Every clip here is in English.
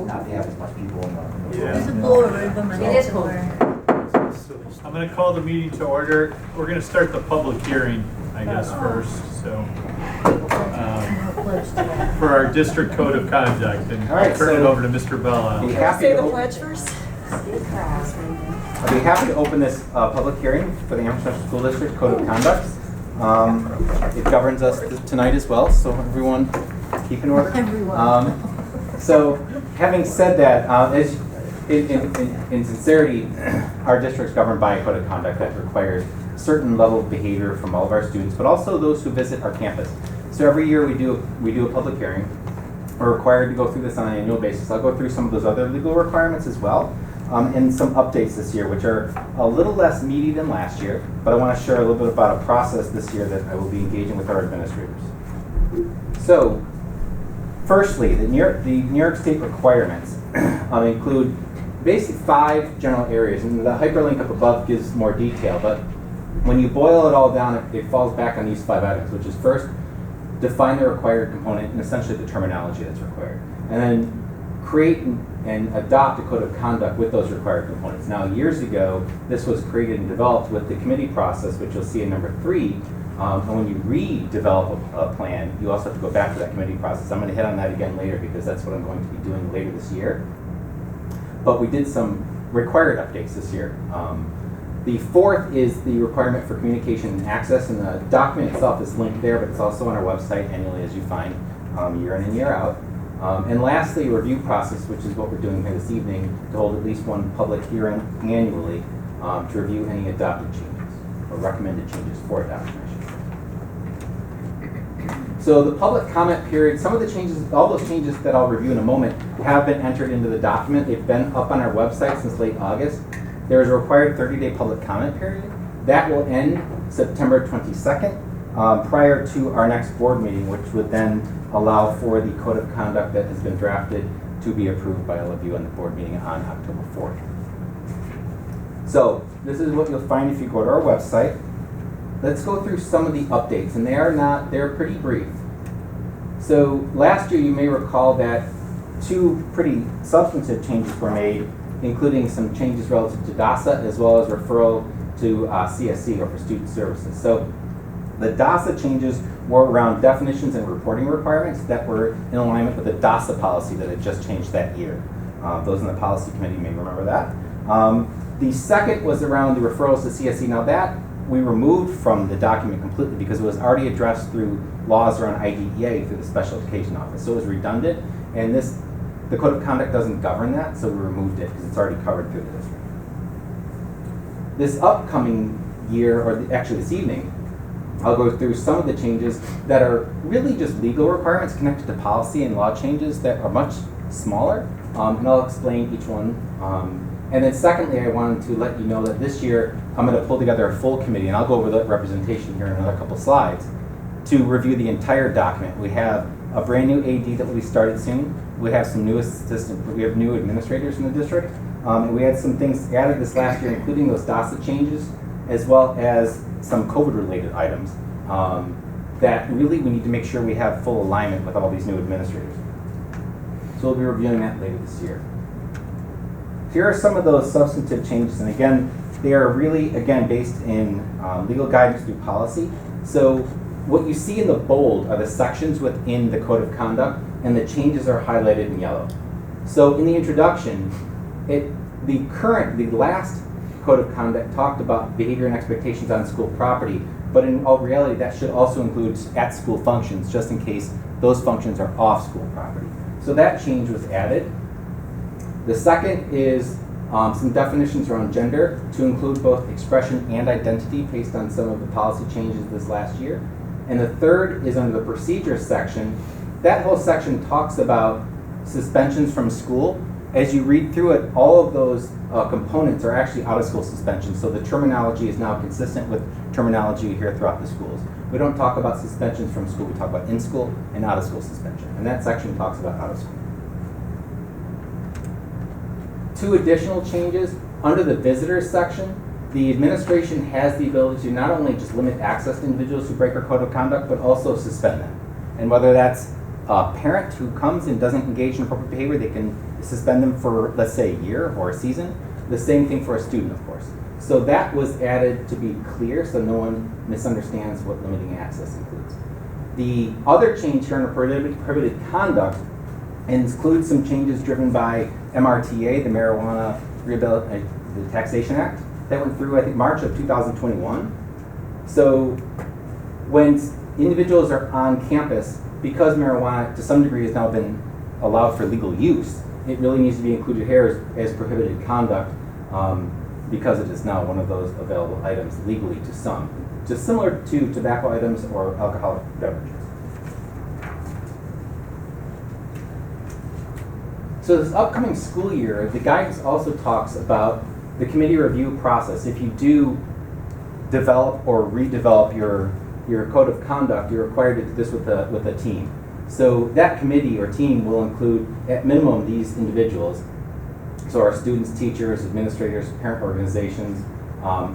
not to have as much people in the. Yeah. There's a blower ribbon and It is cool. I'm going to call the meeting to order. We're going to start the public hearing, I guess, first. So, for our district code of conduct, and All right, I'll turn it so- over to Mr. Bella. Be happy to pledge first? I'll be happy to open this public hearing for the Amherst Central School District Code of Conduct. It governs us tonight as well, so everyone keep in order. Everyone. So, having said that, as in sincerity, our district's governed by a code of conduct that requires a certain level of behavior from all of our students, but also those who visit our campus. So every year we do a public hearing. We're required to go through this on an annual basis. I'll go through some of those other legal requirements as well, and some updates this year, which are a little less meaty than last year, but I want to share a little bit about a process this year that I will be engaging with our administrators. So, firstly, the New York State requirements include basically 5 general areas, and the hyperlink up above gives more detail, but when you boil it all down, it falls back on these 5 items, which is first, define the required component and essentially the terminology that's required, and then create and adopt a code of conduct with those required components. Now, years ago, this was created and developed with the committee process, which you'll see in number 3. And when you redevelop a plan, you also have to go back to that committee process. I'm going to hit on that again later because that's what I'm going to be doing later this year. But we did some required updates this year. The 4th is the requirement for communication and access, and the document itself is linked there, but it's also on our website annually, as you find year in and year out. And lastly, a review process, which is what we're doing here this evening, to hold at least one public hearing annually to review any adopted changes, or recommended changes for adoption, I should say. So the public comment period, some of the changes, all those changes that I'll review in a moment, have been entered into the document. They've been up on our website since late August. There is a required 30-day public comment period. That will end September 22nd, prior to our next board meeting, which would then allow for the code of conduct that has been drafted to be approved by all of you on the board meeting on October 4th. So this is what you'll find if you go to our website. Let's go through some of the updates, and they're pretty brief. So last year you may recall that 2 pretty substantive changes were made, including some changes relative to DASA as well as referral to CSC, or for student services. So the DASA changes were around definitions and reporting requirements that were in alignment with the DASA policy that had just changed that year. Those in the policy committee may remember that. The second was around the referrals to CSC. Now that we removed from the document completely because it was already addressed through laws around IDEA through the Special Education Office. So it was redundant, and the Code of Conduct doesn't govern that, so we removed it because it's already covered through the district. This upcoming year, or actually this evening, I'll go through some of the changes that are really just legal requirements connected to policy and law changes that are much smaller, and I'll explain each one. And then secondly, I wanted to let you know that this year I'm going to pull together a full committee, and I'll go over the representation here in another couple slides, to review the entire document. We have a brand new AD that will be started soon. We have some new we have new administrators in the district. And we had some things added this last year, including those DASA changes, as well as some COVID-related items that really we need to make sure we have full alignment with all these new administrators. So we'll be reviewing that later this year. Here are some of those substantive changes, and again, they are really, again, based in legal guidance through policy. So what you see in the bold are the sections within the Code of Conduct, and the changes are highlighted in yellow. So in the introduction, the last Code of Conduct talked about behavior and expectations on school property, but in all reality, that should also include at-school functions, just in case those functions are off-school property. So that change was added. The second is some definitions around gender to include both expression and identity based on some of the policy changes this last year. And the third is under the procedures section. That whole section talks about suspensions from school. As you read through it, all of those components are actually out-of-school suspensions, so the terminology is now consistent with terminology you hear throughout the schools. We don't talk about suspensions from school, we talk about in-school and out-of-school suspension, and that section talks about out-of-school. 2 additional changes. Under the visitors section, the administration has the ability to not only just limit access to individuals who break our code of conduct, but also suspend them. And whether that's a parent who comes and doesn't engage in appropriate behavior, they can suspend them for, let's say, a year or a season. The same thing for a student, of course. So that was added to be clear so no one misunderstands what limiting access includes. The other change here in prohibited conduct includes some changes driven by MRTA, the Marijuana the Taxation Act, that went through, I think, March of 2021. So when individuals are on campus, because marijuana to some degree has now been allowed for legal use, it really needs to be included here as prohibited conduct because it is now one of those available items legally to some, just similar to tobacco items or alcoholic beverages. So this upcoming school year, the guidance also talks about the committee review process. If you do develop or redevelop your code of conduct, you're required to do this with a team. So that committee or team will include, at minimum, these individuals. So our students, teachers, administrators, parent organizations,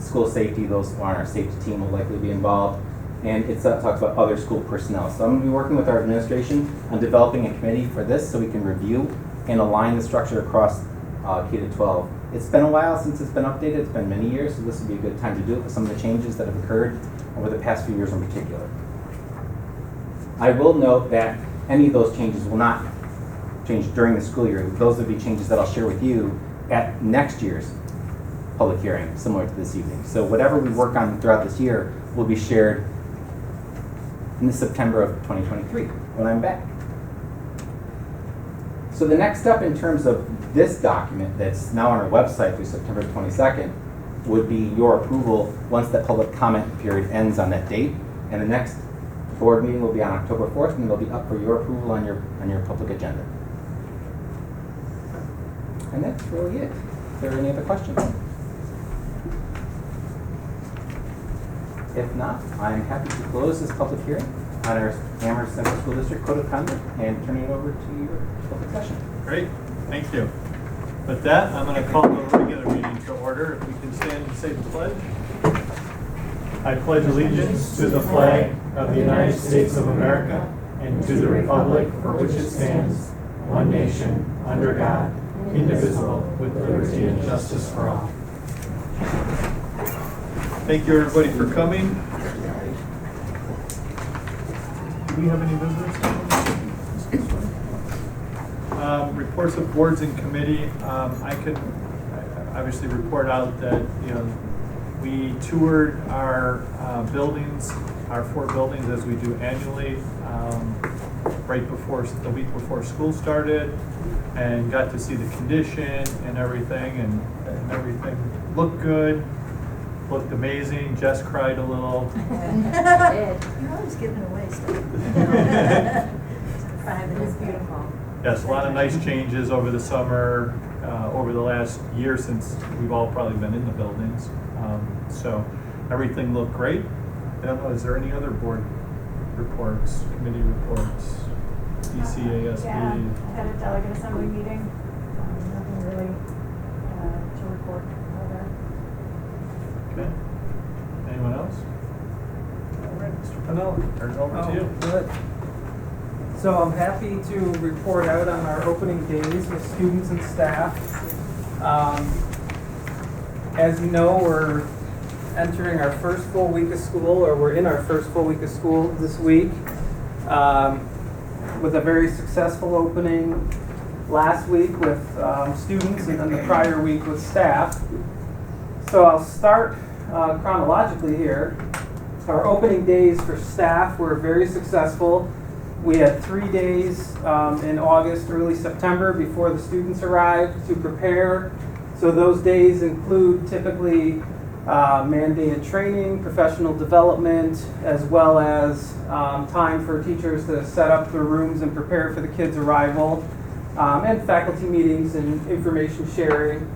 school safety, those on our safety team will likely be involved. And it talks about other school personnel. So I'm going to be working with our administration on developing a committee for this so we can review and align the structure across K-12. It's been a while since it's been updated. It's been many years, so this would be a good time to do it with some of the changes that have occurred over the past few years in particular. I will note that any of those changes will not change during the school year. Those would be changes that I'll share with you at next year's public hearing, similar to this evening. So whatever we work on throughout this year will be shared in the September of 2023 when I'm back. So the next step in terms of this document that's now on our website through September 22nd would be your approval once that public comment period ends on that date. And the next board meeting will be on October 4th, and it'll be up for your approval on your public agenda. And that's really it. Is there any other questions? If not, I'm happy to close this public hearing on our Amherst Central School District Code of Conduct and turn it over to your public session. Great, thank you. With that, I'm going to call the regular meeting to order. If we can stand and say the pledge. I pledge allegiance to the flag of the United States of America and to the republic for which it stands, one nation, under God, indivisible, with liberty and justice for all. Thank you, everybody, for coming. Do we have any visitors? Reports of boards and committee. I could obviously report out that we toured our buildings, our 4 buildings, as we do annually, right before the week before school started, and got to see the condition and everything, and everything looked good. Looked amazing. Jess cried a little. You're always giving away stuff. It is beautiful. Yes, a lot of nice changes over the summer, over the last year since we've all probably been in the buildings. So everything looked great. I don't know, is there any other board reports, committee reports, ECASB? Yeah, I had a delegate assembly meeting. Nothing really to report over. Okay. Anyone else? All right, Mr. Pennell, turn it over to you. Good. So I'm happy to report out on our opening days with students and staff. As you know, we're entering our first full week of school, or we're in our first full week of school this week, with a very successful opening last week with students, and then the prior week with staff. So I'll start chronologically here. Our opening days for staff were very successful. We had 3 days in August, early September, before the students arrived to prepare. So those days include typically mandated training, professional development, as well as time for teachers to set up their rooms and prepare for the kids' arrival, and faculty meetings and information sharing.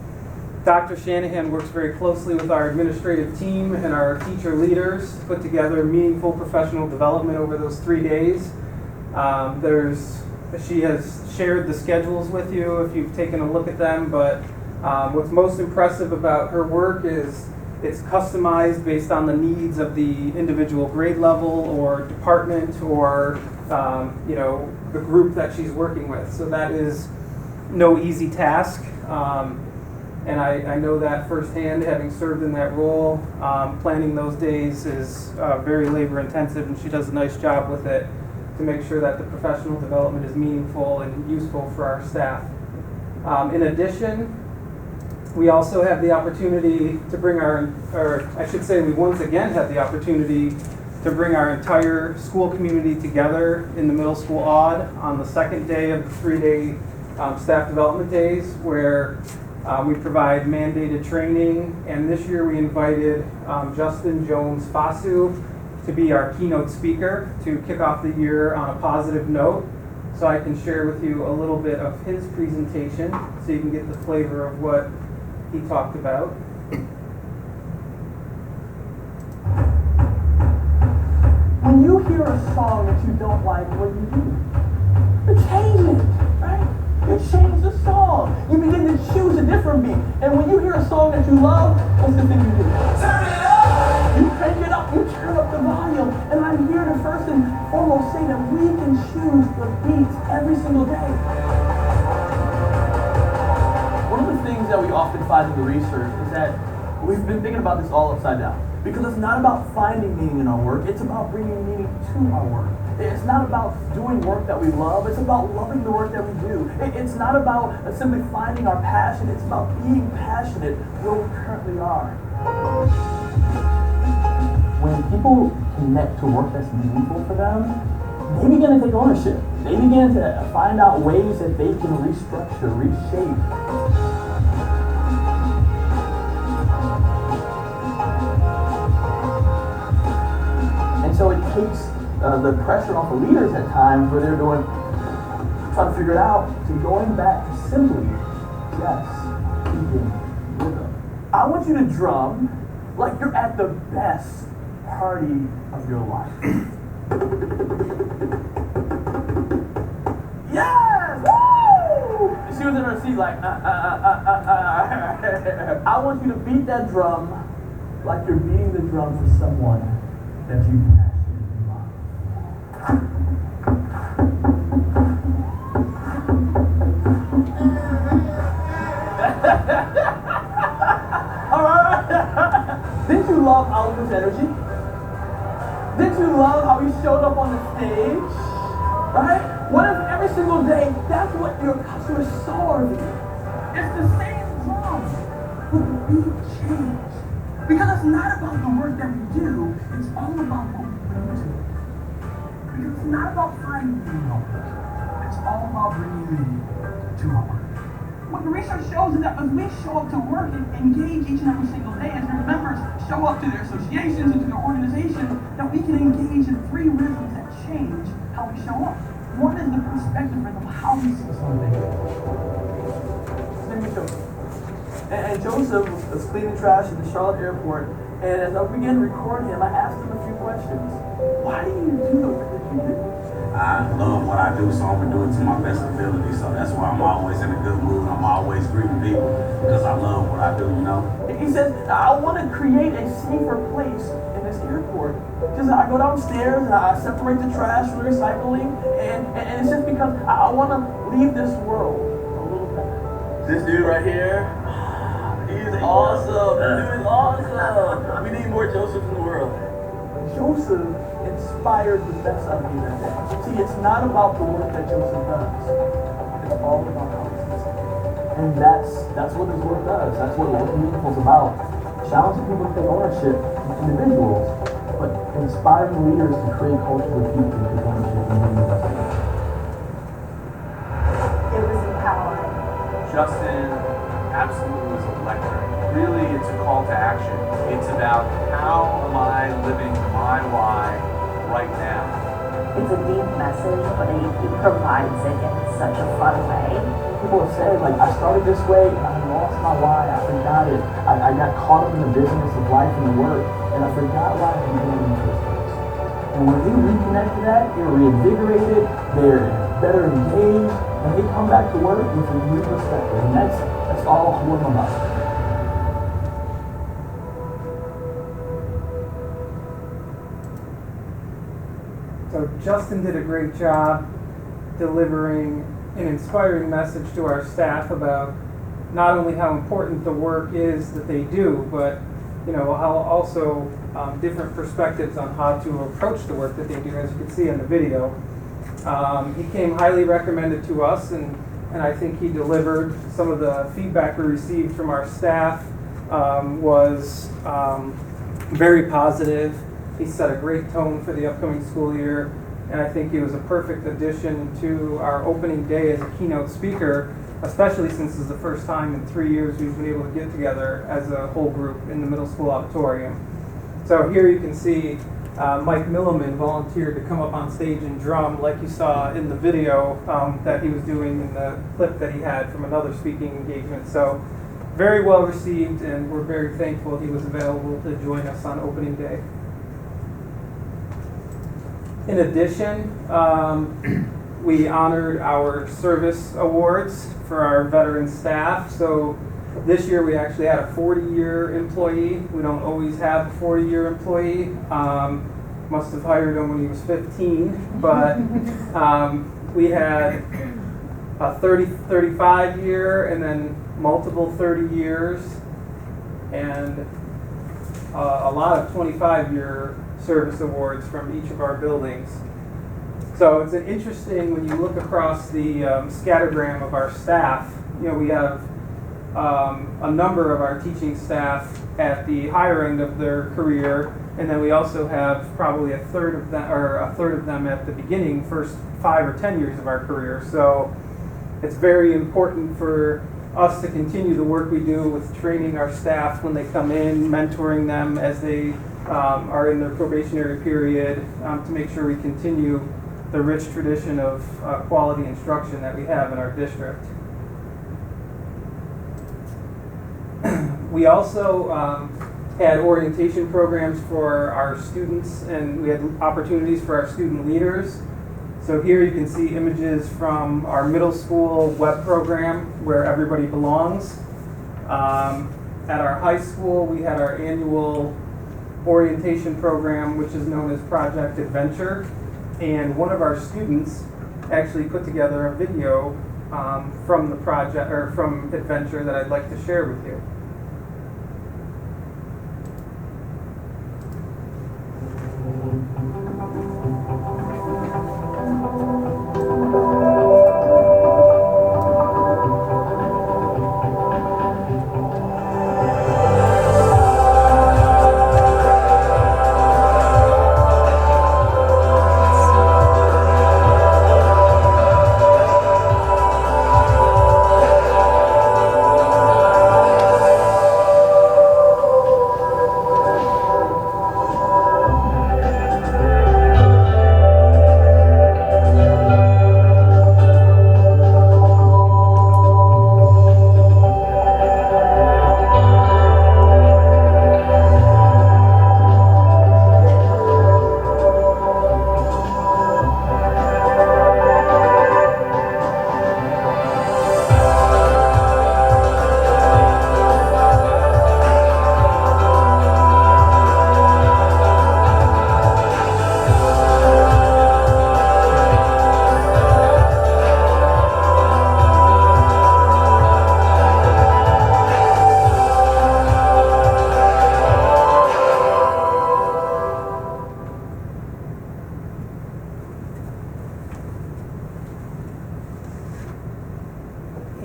Dr. Shanahan works very closely with our administrative team and our teacher leaders to put together meaningful professional development over those 3 days. She has shared the schedules with you if you've taken a look at them, but what's most impressive about her work is it's customized based on the needs of the individual grade level or department or the group that she's working with. So that is no easy task. And I know that firsthand, having served in that role. Planning those days is very labor intensive, and she does a nice job with it to make sure that the professional development is meaningful and useful for our staff. In addition, we also have the opportunity to bring or I should say we once again have the opportunity to bring our entire school community together in the middle school AUD on the second day of the 3-day staff development days, where we provide mandated training. And this year we invited Justin Jones Fasu to be our keynote speaker to kick off the year on a positive note. So I can share with you a little bit of his presentation so you can get the flavor of what he talked about. When you hear a song that you don't like, what do? You change it, right? You change the song. You begin to choose a different beat. And when you hear a song that you love, what's the thing you do? Turn it up! You crank it up, you turn up the volume. And I'm here to first and foremost say that we can choose the beats every single day. One of the things that we often find in the research is that we've been thinking about this all upside down. Because it's not about finding meaning in our work, it's about bringing meaning to our work. It's not about doing work that we love, it's about loving the work that we do. It's not about simply finding our passion, it's about being passionate where we currently are. When people connect to work that's meaningful for them, they begin to take ownership. They begin to find out ways that they can restructure, reshape. So it takes the pressure off of leaders at times where they're trying to figure it out, to going back to simply, keeping rhythm. I want you to drum like you're at the best party of your life. Yes! Woo! She was in her seat like, I want you to beat that drum like you're beating the drum for someone that you passionately love. All right. Didn't you love Oliver's energy? Didn't you love how he showed up on the stage? Right? What if every single day that's what your customers saw of you? It's the same drum, but the beat changed. Because it's not about the work that we do, it's all about what we bring to it. Because it's not about finding meaning in our work, it's all about bringing meaning to our work. What the research shows is that as we show up to work and engage each and every single day, as your members show up to their associations and to their organizations, that we can engage in 3 rhythms that change how we show up. One is the perspective rhythm, how we see something. His name is Joseph. And Joseph was cleaning trash at the Charlotte airport, and as I began to record him, I asked him a few questions. Why do you do the work that you do? I love what I do, so I'm gonna do it to my best ability. So that's why I'm always in a good mood. I'm always greeting people because I love what I do, you know? He says, I want to create a safer place in this airport. Because I go downstairs and I separate the trash from the recycling, and it's just because I want to leave this world a little better. This dude right here, he's awesome. This dude is awesome. We need more Josephs in the world. Joseph inspired the best out of me that day. See, it's not about the work that Joseph does. It's all about how he sees it. And that's what his work does. That's what Working Meaningful is about. Challenging people to take ownership, individuals, but inspiring leaders to create cultures of people to take ownership and bring the best. It was empowering. Justin absolutely was electric. Really, it's a call to action. It's about how am I living my why right now. It's a deep message, but he provides it in such a fun way. People have said, like, I started this way and I lost my why, I forgot it. I got caught up in the business of life and work, and I forgot why I began in the first place. And when they reconnect to that, they're reinvigorated, they're better engaged, and they come back to work with a new perspective. And that's all what I'm about. So Justin did a great job delivering an inspiring message to our staff about not only how important the work is that they do, but how also different perspectives on how to approach the work that they do, as you can see in the video. He came highly recommended to us, and I think he delivered. Some of the feedback we received from our staff was very positive. He set a great tone for the upcoming school year, and I think he was a perfect addition to our opening day as a keynote speaker, especially since this is the first time in 3 years we've been able to get together as a whole group in the middle school auditorium. So here you can see Mike Milliman volunteered to come up on stage and drum, like you saw in the video that he was doing in the clip that he had from another speaking engagement. So very well received, and we're very thankful he was available to join us on opening day. In addition, we honored our service awards for our veteran staff. So this year we actually had a 40-year employee. We don't always have a 40-year employee. Must have hired him when he was 15, but we had a 35-year and then multiple 30 years and a lot of 25-year service awards from each of our buildings. So it's an interesting, when you look across the scattergram of our staff, we have a number of our teaching staff at the higher end of their career, and then we also have probably a third of them at the beginning, first 5 or 10 years of our career. So it's very important for us to continue the work we do with training our staff when they come in, mentoring them as they are in their probationary period, to make sure we continue the rich tradition of quality instruction that we have in our district. We also had orientation programs for our students, and we had opportunities for our student leaders. So here you can see images from our middle school web program, Where Everybody Belongs. At our high school, we had our annual orientation program, which is known as Project Adventure. And one of our students actually put together a video from the project, or from Adventure, that I'd like to share with you.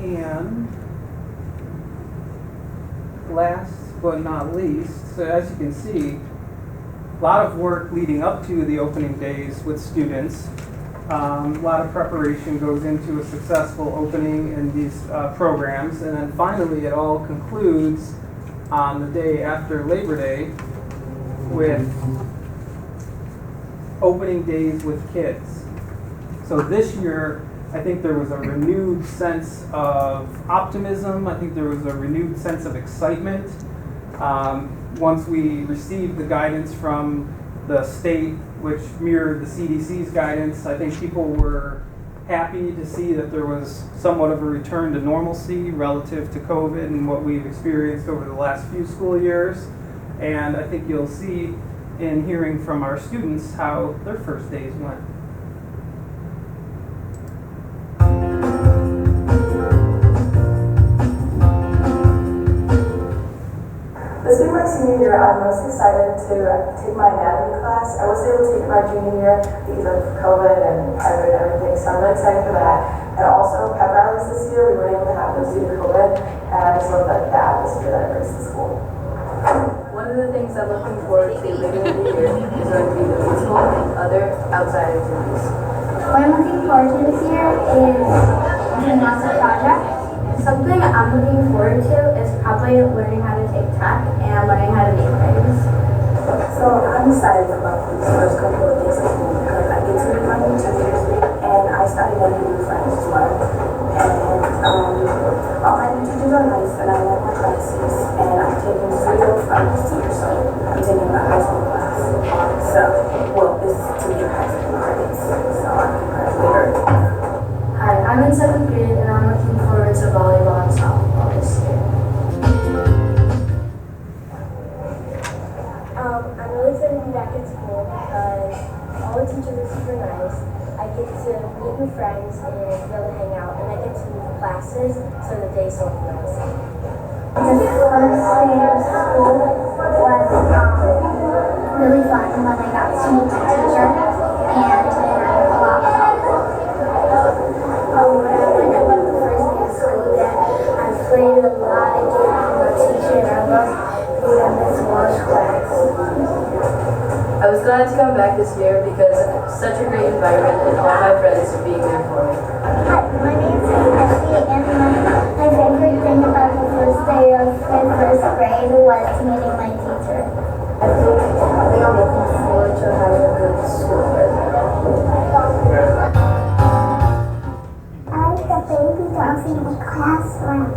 And last but not least, so as you can see, a lot of work leading up to the opening days with students. A lot of preparation goes into a successful opening in these programs, and then finally it all concludes on the day after Labor Day with opening days with kids. So this year, I think there was a renewed sense of optimism. I think there was a renewed sense of excitement. Once we received the guidance from the state, which mirrored the CDC's guidance, I think people were happy to see that there was somewhat of a return to normalcy relative to COVID and what we've experienced over the last few school years. And I think you'll see in hearing from our students how their first days went. senior year, I'm most excited to take my anatomy class. I wasn't able to take my junior year because of COVID and everything, so I'm really excited for that. And also, pep rallies this year, we weren't able to have those due to COVID, and I just love the atmosphere that it brings to school. One of the things I'm looking forward to later in the year is going to be the musical and other outside activities. What I'm looking forward to this year is doing lots of projects. Something I'm looking forward to is probably learning how to take tech and learning how to make things. So I'm excited about these first couple of days of school because I get to meet my new teachers and I started making new friends as well. And all my new teachers are nice and I like my classes and I'm taking 3 years from this year, so I'm taking my high school class. So, well, this is to get high school credits, so I can graduate early. Hi, I'm in 7th grade and I'm looking forward to volleyball and softball this year. I'm really excited to be back at school because all the teachers are super nice. I get to meet new friends and be able to hang out, and I get to move classes so the days don't feel the same. The first day of school was really fun when I got to meet the teacher and learn a lot about them. What I like about the first day of school is that I played a lot of games with my teacher, and I love being in this Welsh class. I was glad to come back this year because it's such a great environment and all my friends are being there for me. Hi, my name is Ashley and my favorite thing about the first day of my first grade was meeting my teacher. I think I'm looking forward to having a good school year. I like the baby dolls in the classroom.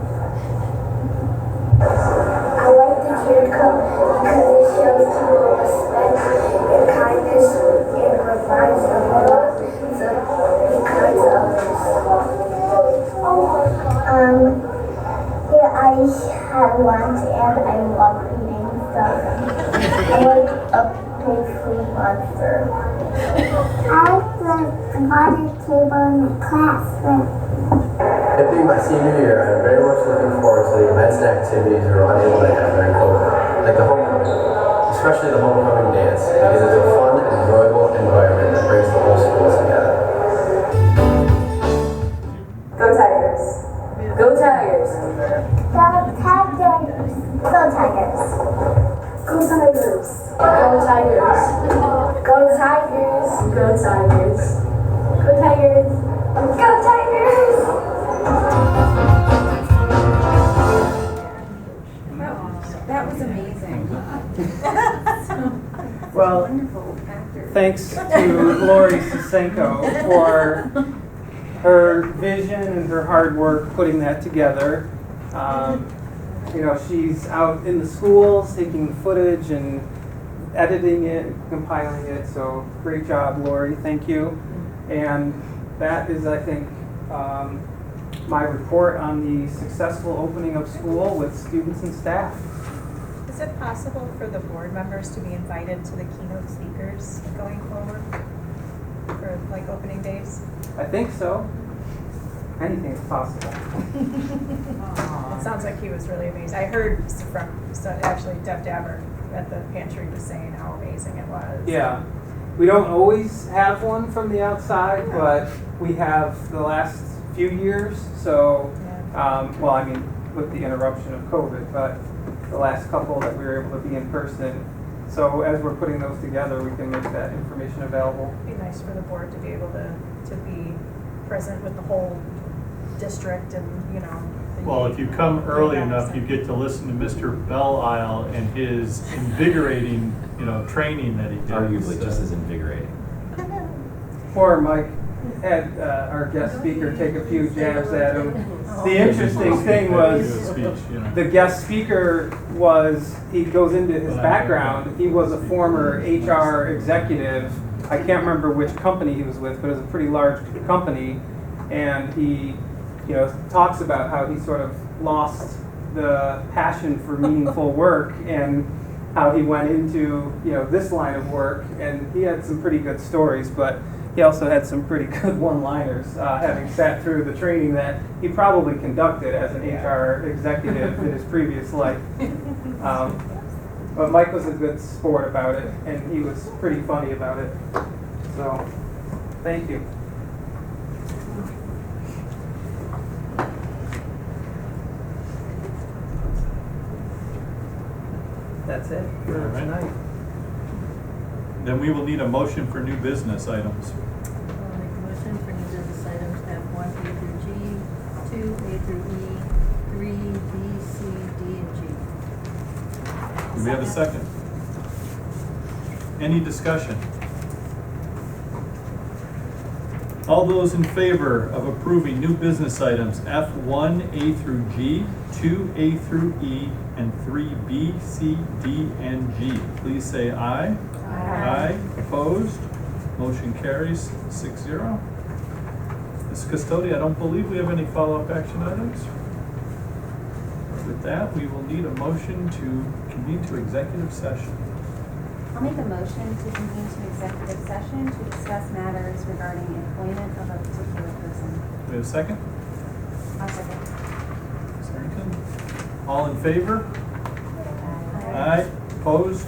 I like the cheer club because it shows people respect and kindness and reminds them all to be kind to others. Yeah, I had lunch and I love eating stuff. I like a big food monster. I like the water table in the classroom. It being my senior year, I'm very much looking forward to the events and activities we were unable to have during COVID, like the homecoming, especially the homecoming dance, because it's a fun and enjoyable environment that brings the whole school together. Go Tigers! Go Tigers! Go Tigers! Go Tigers! Go Tigers! Go Tigers! Go Tigers! Go Tigers! Go Tigers! Go Tigers! That was amazing. Well, thanks to Lori Sisenko for her vision and her hard work putting that together. You know, she's out in the schools taking footage and editing it, compiling it, so great job, Lori, thank you. And that is, I think, my report on the successful opening of school with students and staff. Is it possible for the board members to be invited to the keynote speakers going forward for like opening days? I think so. Anything is possible. It sounds like he was really amazing. I heard actually Deb Dabber at the pantry was saying how amazing it was. Yeah. We don't always have one from the outside, but we have the last few years. So, well, I mean, with the interruption of COVID, but the last couple that we were able to be in person. So as we're putting those together, we can make that information available. It'd be nice for the board to be able to be present with the whole district and, you know. Well, if you come early enough, you get to listen to Mr. Belle Isle and his invigorating, training that he did. Arguably just as invigorating. Or Mike had our guest speaker take a few jabs at him. The interesting thing was the guest speaker he goes into his background. He was a former HR executive. I can't remember which company he was with, but it was a pretty large company. And he, talks about how he sort of lost the passion for meaningful work and how he went into, this line of work. And he had some pretty good stories, but he also had some pretty good one-liners, having sat through the training that he probably conducted as an HR executive in his previous life. But Mike was a good sport about it, and he was pretty funny about it. So, thank you. That's it for All right. tonight. Then we will need a motion for new business items. I'll make a motion for new business items F1, A through G, 2, A through E, 3, B, C, D, and G. Do we have a second? Any discussion? All those in favor of approving new business items F1, A through G, 2, A through E, and 3, B, C, D, and G, please say aye. Aye. Opposed? Motion carries 6-0. Ms. Custodi, I don't believe we have any follow-up action items. With that, we will need a motion to convene to executive session. I'll make a motion to convene to executive session to discuss matters regarding employment of a particular person. Do we have a second? I'll second. Ms. Harrington? All in favor? Aye. Opposed?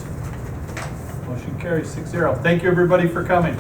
Motion carries 6-0. Thank you, everybody, for coming.